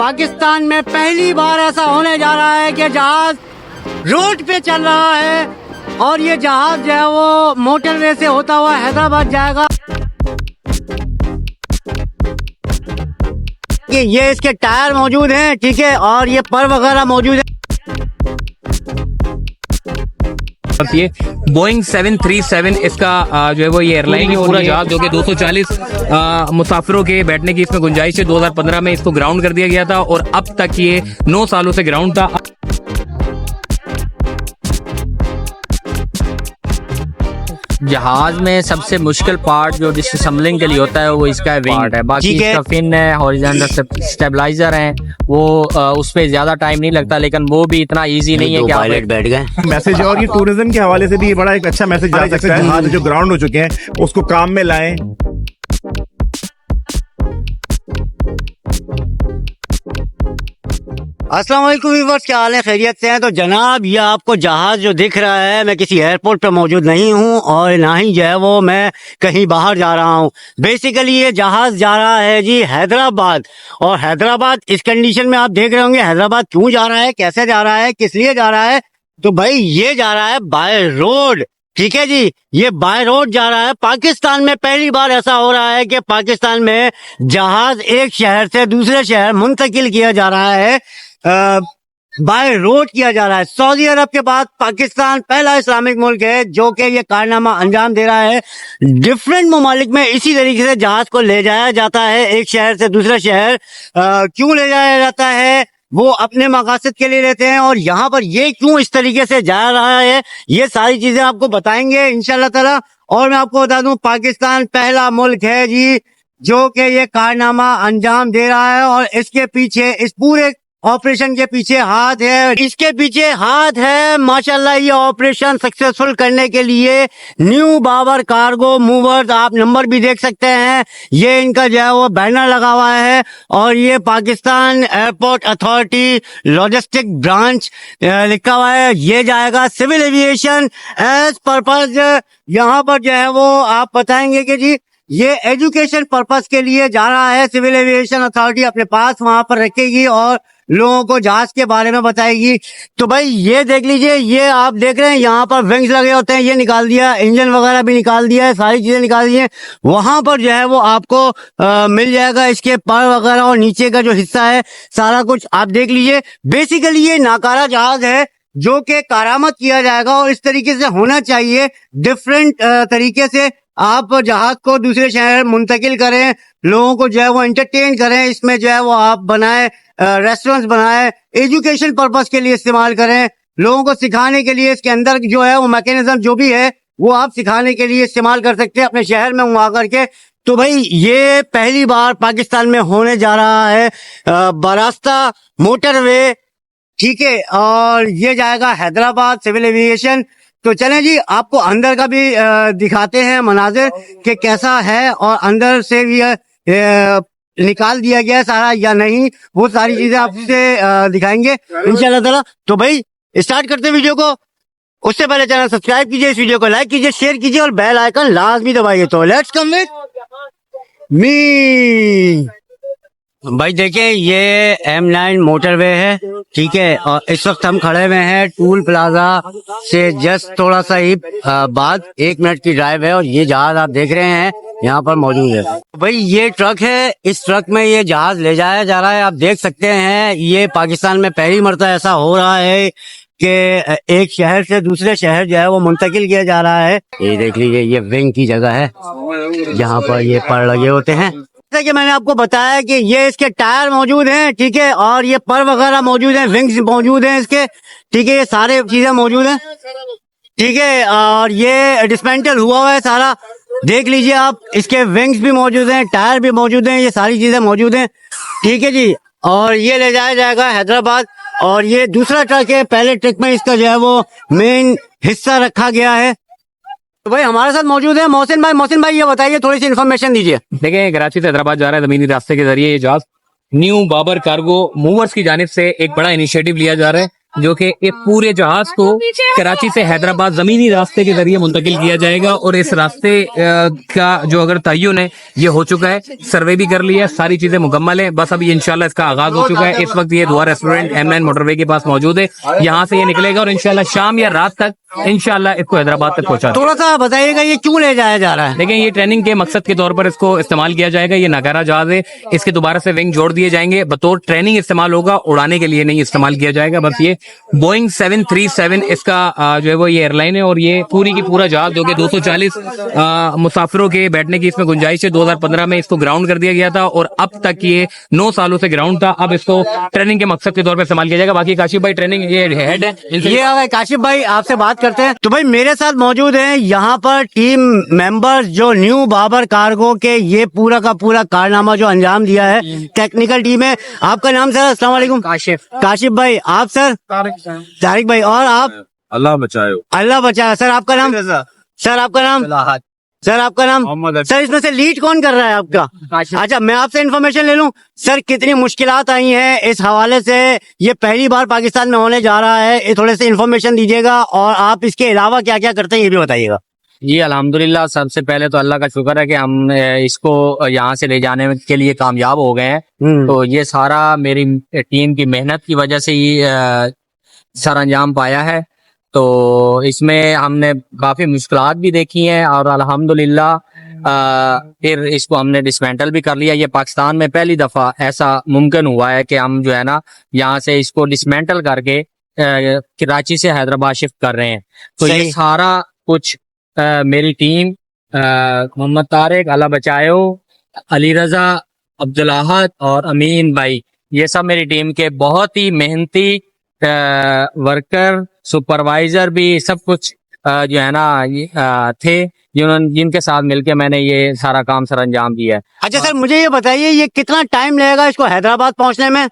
पाकिस्तान में पहली बार ऐसा होने जा रहा है कि जहाज रोड पे चल रहा है और ये जहाज जो है वो मोटरवे से होता हुआ हैदराबाद जाएगा। कि ये इसके टायर मौजूद हैं, ठीक है, और ये पर वगैरह मौजूद है। ये बोइंग 737 इसका जो है वो ये एयरलाइन है, पूरा जहाज जो कि 240 मुसाफिरों के बैठने की इसमें गुंजाइश है। 2015 में इसको ग्राउंड कर दिया गया था और अब तक ये 9 सालों से ग्राउंड था। जहाज में सबसे मुश्किल पार्ट जो डिसअसेंबलिंग के लिए होता है वो इसका विंग है। बाकी इसका फिन है, हॉरिजॉन्टल स्टेबलाइजर है, वो उस पे ज्यादा टाइम नहीं लगता, लेकिन वो भी इतना इजी नहीं है कि पायलट बैठ गए। मैसेज और ये टूरिज्म के हवाले से भी बड़ा एक अच्छा मैसेज जा सकता है। जहाज जो ग्राउंड हो चुके हैं उसको काम में लाएं। अस्सलाम वालेकुम व्यूअर्स, क्या हाल है, खैरियत से हैं? तो जनाब ये आपको जहाज जो दिख रहा है, मैं किसी एयरपोर्ट पे मौजूद नहीं हूँ और ना ही जो है वो मैं कहीं बाहर जा रहा हूँ। बेसिकली ये जहाज जा रहा है जी हैदराबाद, और हैदराबाद इस कंडीशन में आप देख रहे होंगे हैदराबाद क्यों जा रहा है, कैसे जा रहा है, किस लिए जा रहा है। तो भाई ये जा रहा है बाय रोड, ठीक है जी, ये बाय रोड जा रहा है। पाकिस्तान में पहली बार ऐसा हो रहा है कि पाकिस्तान में जहाज एक शहर से दूसरे शहर मुंतकिल किया जा रहा है, बाय रोड किया जा रहा है। सऊदी अरब के बाद पाकिस्तान पहला इस्लामिक मुल्क है जो कि ये कारनामा अंजाम दे रहा है। डिफरेंट ममालिक में इसी तरीके से जहाज को ले जाया जाता है, एक शहर से दूसरे शहर। क्यों ले जाया जाता है? वो अपने मकासद के लिए लेते हैं, और यहाँ पर ये क्यों इस तरीके से जा रहा है, ये सारी चीजें आपको बताएंगे इंशाल्लाह ताला। और मैं आपको बता दूं, पाकिस्तान पहला मुल्क है जी जो कि ये कारनामा अंजाम दे रहा है, और इसके पीछे, इस पूरे ऑपरेशन के पीछे हाथ है, इसके पीछे हाथ है माशाल्लाह। ये ऑपरेशन सक्सेसफुल करने के लिए न्यू बाबर कार्गो मूवर्स, आप नंबर भी देख सकते हैं, ये इनका जो है वो बैनर लगा हुआ है, और ये Pakistan airport authority logistic branch लिखा हुआ है। ये जाएगा सिविल एविएशन एज पर्पज। यहाँ पर जो है वो आप बताएंगे कि जी ये एजुकेशन पर्पस के लिए जा रहा है। सिविल एविएशन अथॉरिटी अपने पास वहां पर रखेगी और लोगों को जहाज के बारे में बताएगी। तो भाई ये देख लीजिए, ये आप देख रहे हैं यहाँ पर विंग्स लगे होते हैं, ये निकाल दिया, इंजन वगैरह भी निकाल दिया है, सारी चीजें निकाल दी है। वहां पर जो है वो आपको मिल जाएगा इसके पर वगैरह, और नीचे का जो हिस्सा है सारा कुछ आप देख लीजिए। बेसिकली ये नाकारा जहाज है जो कि कारामत किया जाएगा, और इस तरीके से होना चाहिए। डिफरेंट तरीके से आप जहाज को दूसरे शहर मुंतकिल करें, लोगों को जो है वो एंटरटेन करें, इसमें जो है वो आप बनाए, रेस्टोरेंट्स बनाए, एजुकेशन पर्पस के लिए इस्तेमाल करें, लोगों को सिखाने के लिए इसके अंदर जो है वो मैकेनिज्म जो भी है वो आप सिखाने के लिए इस्तेमाल कर सकते हैं अपने शहर में वहां करके। तो भाई ये पहली बार पाकिस्तान में होने जा रहा है बरास्ता मोटरवे, ठीक है, और ये जाएगा हैदराबाद सिविल एविएशन। तो चलें जी, आपको अंदर का भी दिखाते हैं मनाजिर कि कैसा है, और अंदर से भी निकाल दिया गया है सारा या नहीं, वो सारी चीजें आपसे दिखाएंगे इंशाल्लाह ताला। तो भाई स्टार्ट करते हैं वीडियो को। उससे पहले चैनल सब्सक्राइब कीजिए, इस वीडियो को लाइक कीजिए, शेयर कीजिए और बेल आइकन लाजमी दबाइए। तो लेट्स कम विद मी। भाई देखिए ये M9 मोटरवे है, ठीक है, और इस वक्त हम खड़े हुए हैं टूल प्लाजा से जस्ट थोड़ा सा ही बाद 1 मिनट की ड्राइव है, और ये जहाज आप देख रहे हैं यहाँ पर मौजूद है। भाई ये ट्रक है, इस ट्रक में ये जहाज ले जाया जा रहा है। आप देख सकते हैं ये पाकिस्तान में पहली मर्तबा ऐसा हो रहा है कि एक शहर से दूसरे शहर जो है वो मुंतकिल किया जा रहा है। ये देख लीजिए, ये विंग की जगह है जहाँ पर ये पर लगे होते हैं। जैसा कि मैंने आपको बताया कि ये इसके टायर मौजूद हैं, ठीक है, और ये पर वगैरह मौजूद हैं, विंग्स मौजूद हैं इसके, ठीक है, ये सारे चीजें मौजूद हैं, ठीक है, और ये डिस्मेंटल हुआ हुआ है सारा, देख लीजिए आप। इसके विंग्स भी मौजूद हैं, टायर भी मौजूद हैं, ये सारी चीजें मौजूद हैं, ठीक है जी। और ये ले जाया जाएगा हैदराबाद, और ये दूसरा ट्रक है, पहले ट्रक में इसका जो है वो मेन हिस्सा रखा गया है। तो भाई हमारे साथ मौजूद है मोहसिन भाई। मोहसिन भाई ये बताइए, थोड़ी सी इन्फॉर्मेशन दीजिए। देखिए कराची से हैदराबाद जा रहा है जमीनी रास्ते के जरिए ये जहाज। न्यू बाबर कार्गो मूवर्स की जानिब से एक बड़ा इनिशिएटिव लिया जा रहा है जो कि एक पूरे जहाज को कराची से हैदराबाद जमीनी रास्ते के जरिए मुंतकिल किया जाएगा। और इस रास्ते का जो अगर तयन है ये हो चुका है, सर्वे भी कर लिया, सारी चीजें मुकम्मल है, बस अभी इंशाल्लाह इसका आगाज हो चुका है। इस वक्त ये दुआ रेस्टोरेंट M9 मोटरवे के पास मौजूद है, यहाँ से ये निकलेगा और इंशाल्लाह शाम या रात तक इंशाल्लाह इसको हैदराबाद तक पहुंचा देगा। थोड़ा सा बताइएगा ये क्यों ले जाया जा रहा है? लेकिन ये ट्रेनिंग के मकसद के तौर पर इसको इस्तेमाल किया जाएगा। ये नगारा जहाज है, इसके दोबारा से विंग जोड़ दिए जाएंगे, बतौर ट्रेनिंग इस्तेमाल होगा, उड़ाने के लिए नहीं इस्तेमाल किया जाएगा। बस ये बोइंग 737 इसका जो है वो ये एयरलाइन है और ये पूरी की पूरा जहाज जो कि 240 मुसाफिरों के बैठने की इसमें गुंजाइश है। 2015 में इसको ग्राउंड कर दिया गया था और अब तक ये 9 सालों से ग्राउंड था। अब इसको ट्रेनिंग के मकसद के तौर पर इस्तेमाल किया जाएगा। बाकी काशिफ भाई ट्रेनिंग ये हेड है, ये आ गए काशिफ भाई, आपसे बात करते हैं। तो भाई मेरे साथ मौजूद हैं यहाँ पर टीम मेंबर्स जो न्यू बाबर कार्गो के ये पूरा का पूरा कारनामा जो अंजाम दिया है, टेक्निकल टीम है। आपका नाम सर? अस्सलाम वालेकुम। काशिफ भाई। आप सर? तारिक भाई। और आप? अल्लाह बचाए। अल्लाह बचाए। सर आपका नाम? सर आपका नाम? सर आपका नाम? सर इसमें से लीड कौन कर रहा है आपका? अच्छा, मैं आपसे इन्फॉर्मेशन ले लूं सर, कितनी मुश्किलात आई हैं इस हवाले से? ये पहली बार पाकिस्तान में होने जा रहा है, ये थोड़े से इन्फॉर्मेशन दीजिएगा और आप इसके अलावा क्या क्या करते हैं ये भी बताइएगा। जी अल्हम्दुलिल्लाह, सबसे पहले तो अल्लाह का शुक्र है कि हम इसको यहाँ से ले जाने के लिए कामयाब हो गए हैं। तो ये सारा मेरी टीम की मेहनत की वजह से ही सर अंजाम पाया है। तो इसमें हमने काफी मुश्किलात भी देखी हैं और अल्हम्दुलिल्लाह फिर इसको हमने डिसमेंटल भी कर लिया। ये पाकिस्तान में पहली दफा ऐसा मुमकिन हुआ है कि हम जो है ना यहाँ से इसको डिसमेंटल करके कराची से हैदराबाद शिफ्ट कर रहे हैं। तो ये सारा कुछ मेरी टीम मोहम्मद तारिक, अल्लाह बचायो, अली रजा, अब्दुल अहद और अमीन भाई, ये सब मेरी टीम के बहुत ही मेहनती वर्कर, सुपरवाइजर भी सब कुछ जो है ना थे जिनके साथ मिलके मैंने ये सारा काम सर अंजाम दिया है। अच्छा सर, मुझे ये बताइए ये कितना टाइम लगेगा इसको हैदराबाद पहुंचने में?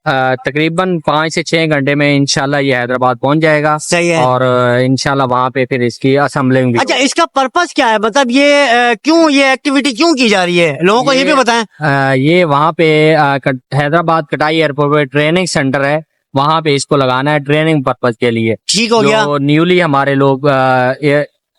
तकरीबन 5 से 6 घंटे में इंशाल्लाह ये हैदराबाद पहुंच जाएगा। सही है। और इंशाल्लाह वहाँ पे फिर इसकी असेंबलिंग भी। अच्छा, इसका पर्पस क्या है? मतलब ये क्यों ये एक्टिविटी क्यों की जा रही है, लोगों को ये भी बताएं। ये वहाँ पे हैदराबाद कटाई एयरपोर्ट पे ट्रेनिंग सेंटर है, वहाँ पे इसको लगाना है ट्रेनिंग पर्पज के लिए। ठीक हो गया। न्यूली हमारे लोग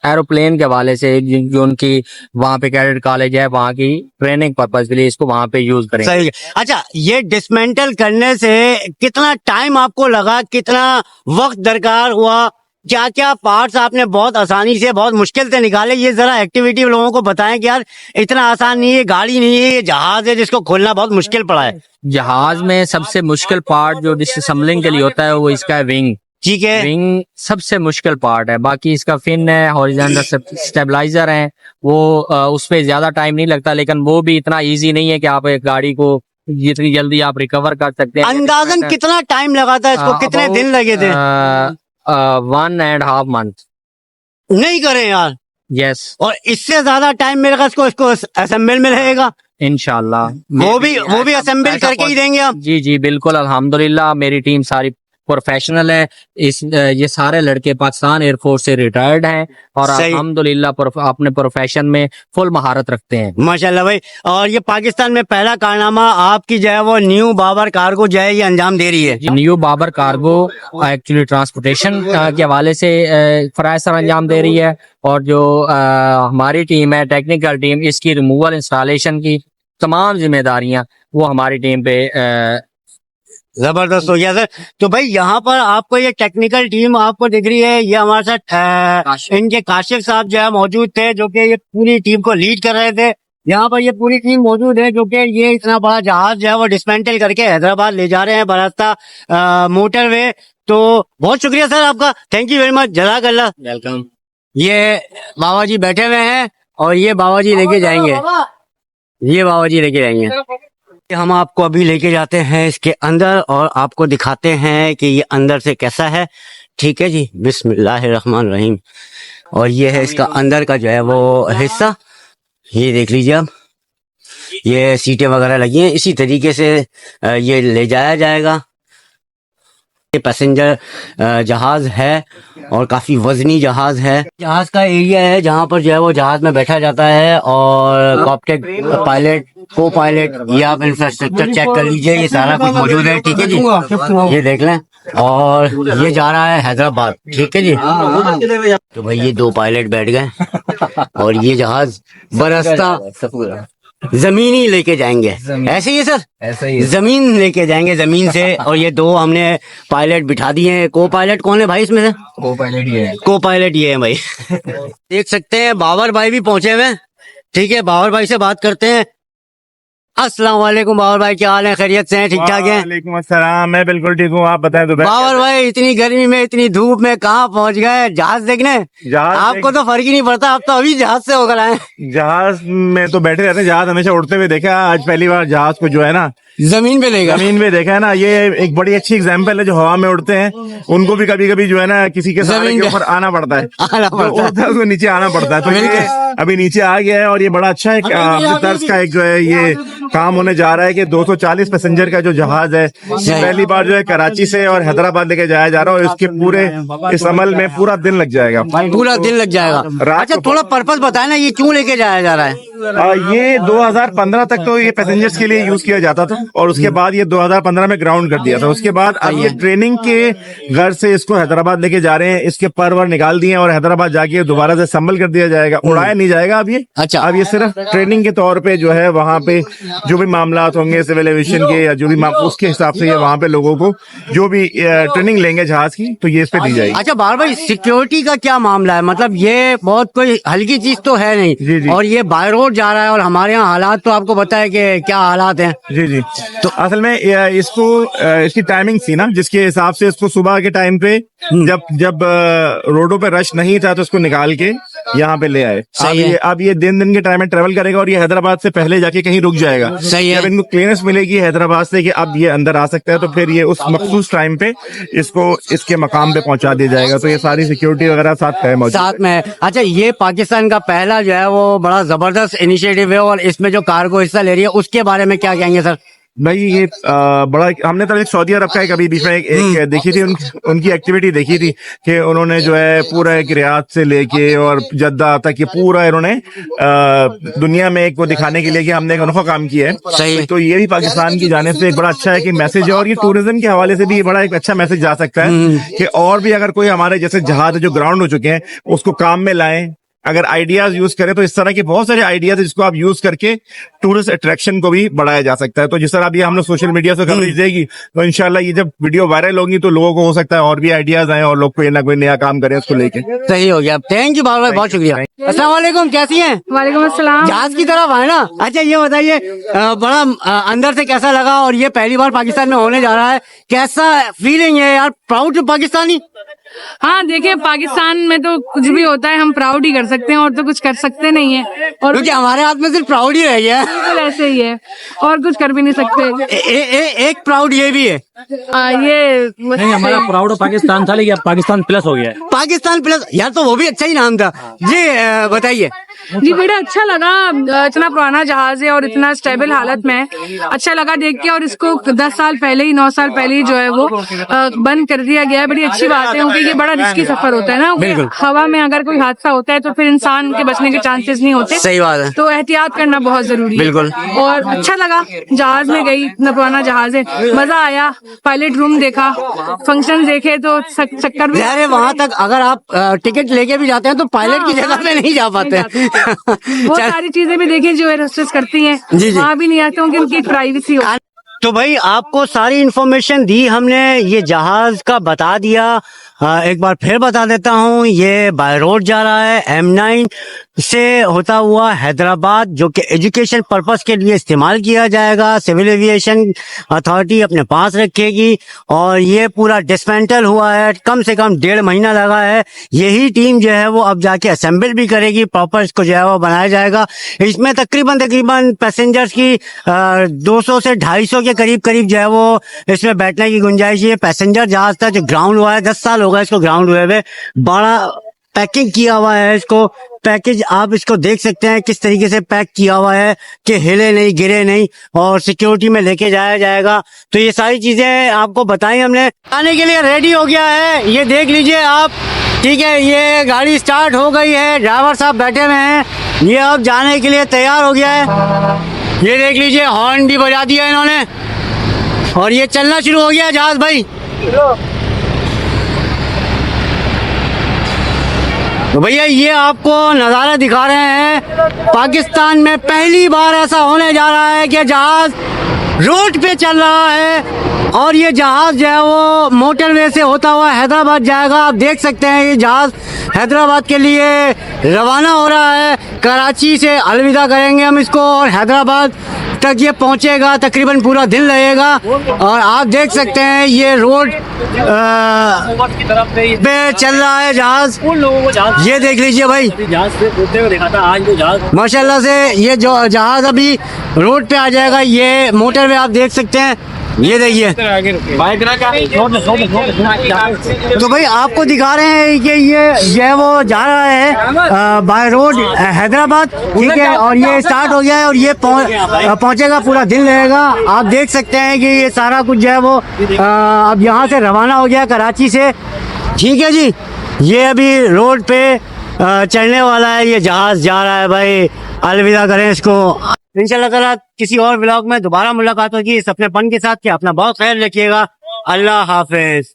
एरोप्लेन के हवाले से जो उनकी वहाँ पे कैडेट कॉलेज है, वहाँ की ट्रेनिंग पर्पज के लिए इसको वहाँ पे यूज करेंगे। सही है। अच्छा, ये डिसमेंटल करने से कितना टाइम आपको लगा, कितना वक्त दरकार हुआ, क्या क्या पार्ट्स आपने बहुत आसानी से बहुत मुश्किल से निकाले? ये जरा एक्टिविटी लोगों को बताएं कि यार इतना आसान नहीं है, गाड़ी नहीं है, ये जहाज है जिसको खोलना बहुत मुश्किल पड़ा है। जहाज में सबसे मुश्किल पार्ट जो डिसअसेंबलिंग के लिए होता है वो इसका है विंग। ठीक है। विंग सबसे मुश्किल पार्ट है, बाकी इसका फिन है, हॉरिजॉन्टल स्टेबलाइजर है, वो उस पे ज्यादा टाइम नहीं लगता, लेकिन वो भी इतना इजी नहीं है कि आप एक गाड़ी को जितनी जल्दी आप रिकवर कर सकते हैं। अंदाजन कितना टाइम लगा था इसको, कितने दिन लगे थे? 1.5 month। नहीं करें यार। यस। और इससे ज्यादा टाइम मेरे पास इसको असेंबल में रहेगा इंशाल्लाह। वो भी असेंबल करके ही देंगे आप? जी जी बिल्कुल, अल्हम्दुलिल्लाह मेरी टीम सारी प्रोफेशनल है। ये सारे लड़के पाकिस्तान एयरफोर्स से रिटायर्ड हैं और अल्हम्दुलिल्लाह अपने प्रोफेशन में फुल महारत रखते हैं। माशाल्लाह भाई। और ये पाकिस्तान में पहला कारनामा आपकी जो है वो न्यू बाबर कार्गो जो है ये अंजाम दे रही है। New Babar cargo actually transportation के हवाले से फराज सर अंजाम दे रही है और जो हमारी टीम है टेक्निकल टीम, इसकी रिमूवल इंस्टॉलेशन की तमाम जिम्मेदारियां वो हमारी टीम पे जबरदस्त हो गया सर। तो भाई यहाँ पर आपको ये टेक्निकल टीम आपको दिख रही है, ये हमारे साथ इनके काशिफ साहब जो है मौजूद थे जो कि ये पूरी टीम को लीड कर रहे थे। यहाँ पर ये पूरी टीम मौजूद है जो कि ये इतना बड़ा जहाज जो है वो डिसमेंटल करके हैदराबाद ले जा रहे हैं बरास्ता मोटरवे। तो बहुत शुक्रिया सर आपका, थैंक यू वेरी मच, जज़ाकल्लाह। वेलकम। ये बाबा जी बैठे हुए हैं और ये बाबा जी लेके जाएंगे, ये बाबा जी लेके जाएंगे। हम आपको अभी लेके जाते हैं इसके अंदर और आपको दिखाते हैं कि ये अंदर से कैसा है। ठीक है जी, बिस्मिल्लाहिर्रहमानिर्रहीम। और ये है इसका अंदर का जो है वो हिस्सा, ये देख लीजिए आप, ये सीटें वगैरह लगी हैं, इसी तरीके से ये ले जाया जाएगा। ये पैसेंजर जहाज है और काफी वजनी जहाज है। जहाज का एरिया है जहाँ पर जो है वो जहाज में बैठा जाता है और कॉकटेक पायलट, को पायलट, ये आप इंफ्रास्ट्रक्चर चेक कर लीजिए, ये सारा कुछ मौजूद है। ठीक है जी, ये देख लें। और ये जा रहा है हैदराबाद, ठीक है जी। तो भाई ये 2 पायलट बैठ गए और ये जहाज बरसता जमीन ही लेके जाएंगे, ऐसे ही है सर, ऐसा ही है। जमीन लेके जाएंगे जमीन से। और ये 2 हमने पायलट बिठा दिए हैं। को पायलट कौन है भाई इसमें से? को पायलट ही है। को पायलट ये है भाई। देख सकते हैं बाबर भाई भी पहुंचे हुए हैं, ठीक है। बाबर भाई से बात करते हैं। अस्सलाम वालेकुम बाबर भाई, क्या हाल है? खैरियत से हैं? ठीक ठाक हैं? वालेकुम अस्सलाम, मैं बिल्कुल ठीक हूँ। आप बताएं तो बाबर भाई इतनी गर्मी में इतनी धूप में कहाँ पहुंच गए जहाज देखने? जहाज आपको तो फर्क ही नहीं पड़ता, आप तो अभी जहाज से होकर आए। जहाज में तो बैठे रहते हैं, जहाज हमेशा उड़ते हुए देखा। आज पहली बार जहाज को जो है ना जमीन पे लेगा। जमीन में देखा है ना। ये एक बड़ी अच्छी एग्जाम्पल है। जो हवा में उड़ते हैं उनको भी कभी कभी जो है ना किसी के सहारे जमीन के पे ऊपर आना पड़ता है। आना जो पड़ता है। उड़ता है उसको नीचे आना पड़ता है। तो ये अभी नीचे आ गया है और ये बड़ा अच्छा एक तर्ज का एक जो है ये काम होने जा रहा है कि 240 पैसेंजर का जो जहाज है ये पहली बार जो है कराची से और हैदराबाद लेके जाया जा रहा है। और इसके पूरे इस अमल में पूरा दिन लग जाएगा। पूरा दिन लग जाएगा। रात अच्छा को- थोड़ा पर्पस बताए ना, ये क्यों लेके जाया जा रहा है? ये 2015 तक तो ये पैसेंजर्स के लिए यूज किया जाता था और उसके बाद ये 2015 में ग्राउंड कर दिया था। उसके बाद अब ये ट्रेनिंग के घर से इसको हैदराबाद लेके जा रहे हैं। इसके पर वर निकाल दिए और हैदराबाद जाके दोबारा से संभल कर दिया जाएगा। उड़ाया नहीं जाएगा अब ये। अच्छा। अब ये सिर्फ ट्रेनिंग के तौर पे जो है वहाँ पे जो भी मामलात होंगे सिविल एविएशन के या जो भी उसके हिसाब से ये वहाँ पे लोगों को जो भी ट्रेनिंग लेंगे जहाज की तो ये इस पे दी जाएगी। अच्छा बार भाई सिक्योरिटी का क्या मामला है? मतलब ये बहुत कोई हल्की चीज तो है जी, नहीं। जी। और ये बाय रोड जा रहा है और हमारे यहाँ हालात तो आपको पता है कि क्या हालात हैं। जी जी। तो असल में इसको इसकी टाइमिंग थी ना जिसके हिसाब से इसको सुबह के टाइम पे जब रोडों पे रश नहीं था तो इसको निकाल के यहाँ पे ले आए। सही है। अब ये दिन के टाइम में ट्रेवल करेगा और ये हैदराबाद से पहले जाके कहीं रुक जाएगा। सही है। जब इनको क्लियरेंस मिलेगी हैदराबाद से कि अब ये अंदर आ सकता है तो फिर ये उस मखसूस टाइम पे इसको इसके मकाम पे पहुंचा दिया जाएगा। तो ये सारी सिक्योरिटी वगैरह साथ है मौजूद। साथ में है। अच्छा ये पाकिस्तान का पहला जो है वो बड़ा जबरदस्त इनिशिएटिव है और इसमें जो कार्गो हिस्सा ले रही है उसके बारे में क्या कहेंगे सर? भाई ये बड़ा हमने तो एक सऊदी अरब का एक अभी बीच में एक देखी थी उनकी एक्टिविटी देखी थी कि उन्होंने जो है पूरा एक रियाद से लेके और जद्दा तक ये पूरा इन्होंने दुनिया में एक को दिखाने के लिए कि हमने एक अनोखा काम किया है। सही। तो ये भी पाकिस्तान की जाने से एक बड़ा अच्छा है कि मैसेज है और ये टूरिज्म के हवाले से भी ये बड़ा एक अच्छा मैसेज जा सकता है कि और भी अगर कोई हमारे जैसे जहाज जो ग्राउंड हो चुके हैं उसको काम में लाएं। अगर आइडियाज यूज करें तो इस तरह के बहुत सारे आइडियाज जिसको आप यूज करके टूरिस्ट अट्रैक्शन को भी बढ़ाया जा सकता है। तो जिस तरह अभी हम लोग सोशल मीडिया से कवरेज देगी तो इंशाल्लाह ये जब वीडियो वायरल होगी तो लोगों को हो सकता है और भी आइडियाज आए और लोग कोई ना कोई नया काम करें उसको लेके। सही हो गया। थैंक यू बाबर भाई, बहुत शुक्रिया। अस्सलाम वालेकुम, कैसी हैं? वालेकुम अस्सलाम। जहाज की तरफ है ना। अच्छा ये बताइए बड़ा अंदर से कैसा लगा और ये पहली बार पाकिस्तान में होने जा रहा है, कैसा फीलिंग है यार? प्राउड पाकिस्तानी? हाँ देखिए, पाकिस्तान में तो कुछ भी होता है हम प्राउड ही कर सकते हैं और तो कुछ कर सकते नहीं है। और क्योंकि हमारे हाथ में सिर्फ प्राउड ही रह गया है। बिल्कुल ऐसे ही है और कुछ कर भी नहीं सकते। एक प्राउड ये भी है। ये नहीं, हमारा प्राउड पाकिस्तान था लेकिन अब पाकिस्तान प्लस हो गया है। पाकिस्तान प्लस यार, तो वो भी अच्छा ही नाम था जी। बताइए। जी बड़ा अच्छा लगा। इतना पुराना जहाज है और इतना स्टेबल हालत में है। अच्छा लगा देख के। और इसको 10 साल पहले ही 9 साल पहले ही जो है वो बंद कर दिया गया है। बड़ी अच्छी बात है क्योंकि ये बड़ा रिस्की सफर होता है ना। हवा में अगर कोई हादसा होता है तो फिर इंसान के बचने के चांसेस नहीं होते। सही बात है। तो एहतियात करना बहुत जरूरी है। बिल्कुल। और अच्छा लगा, जहाज में गई, इतना पुराना जहाज है, मजा आया। पायलट रूम देखा, फंक्शन देखे तो चक्कर भी। यार वहाँ तक अगर आप टिकट लेके भी जाते हैं तो पायलट की जगह पे नहीं जा पाते। बहुत सारी चीजें भी देखी जो एयर होस्टेस करती हैं। जी, जी। वहाँ भी नहीं आते क्योंकि उनकी प्राइवेसी हो। तो भाई आपको सारी इन्फॉर्मेशन दी हमने, ये जहाज का बता दिया। एक बार फिर बता देता हूँ, ये बाय रोड जा रहा है M9 से होता हुआ हैदराबाद, जो कि एजुकेशन पर्पस के लिए इस्तेमाल किया जाएगा। सिविल एविएशन अथॉरिटी अपने पास रखेगी और ये पूरा डिसमेंटल हुआ है, कम से कम 1.5 महीना लगा है। यही टीम जो है वो अब जाके असेंबल भी करेगी, प्रॉपर इसको जो है वो बनाया जाएगा। इसमें तकरीबन पैसेंजर्स की 200 से 250 के करीब जो है वो इसमें बैठने की गुंजाइश है। पैसेंजर जहाज था जो ग्राउंड हुआ है, 10 साल होगा इसको ग्राउंड हुए हुए। बड़ा पैकिंग किया हुआ है इसको, पैकेज आप इसको देख सकते हैं किस तरीके से पैक किया हुआ है कि हिले नहीं, गिरे नहीं, और सिक्योरिटी में लेके जाया जाएगा। तो ये सारी चीजें आपको बताई हमने। आने के लिए रेडी हो गया है, ये देख लीजिए आप। ठीक है, ये गाड़ी स्टार्ट हो गई है, ड्राइवर साहब बैठे हुए हैं, ये अब जाने के लिए तैयार हो गया है। ये देख लीजिए, हॉर्न भी बजा दिया इन्होंने और ये चलना शुरू हो गया जहाज भाई। तो भैया ये आपको नज़ारा दिखा रहे हैं, पाकिस्तान में पहली बार ऐसा होने जा रहा है कि जहाज रोड पे चल रहा है और ये जहाज जो है वो मोटरवे से होता हुआ हैदराबाद जाएगा। आप देख सकते हैं ये जहाज हैदराबाद के लिए रवाना हो रहा है। कराची से अलविदा करेंगे हम इसको और हैदराबाद तक ये पहुंचेगा, तकरीबन पूरा दिन लगेगा। और आप देख सकते हैं ये रोड पे चल रहा है जहाज, उन लोगों को जहाज ये देख लीजिए भाई, जहाज से कूदते हुए देखा था, आज वो जहाज माशाल्लाह से ये जो जहाज अभी रोड पे आ जाएगा। ये मोटरवे आप देख सकते हैं, ये देखिए। तो भाई आपको दिखा रहे हैं कि ये वो जा रहा है बाय रोड हैदराबाद, ठीक है, और ये स्टार्ट हो गया है और ये पहुंचेगा, पूरा दिन लगेगा। आप देख सकते हैं कि ये सारा कुछ जो है वो अब यहाँ से रवाना हो गया कराची से, ठीक है जी। ये अभी रोड पे चलने वाला है, ये जहाज जा रहा है भाई, अलविदा करें इसको। इंशाल्लाह ताला किसी और व्लॉग में दोबारा मुलाकात होगी इस अपनेपन के साथ। कि अपना बहुत ख्याल रखिएगा। अल्लाह हाफिज।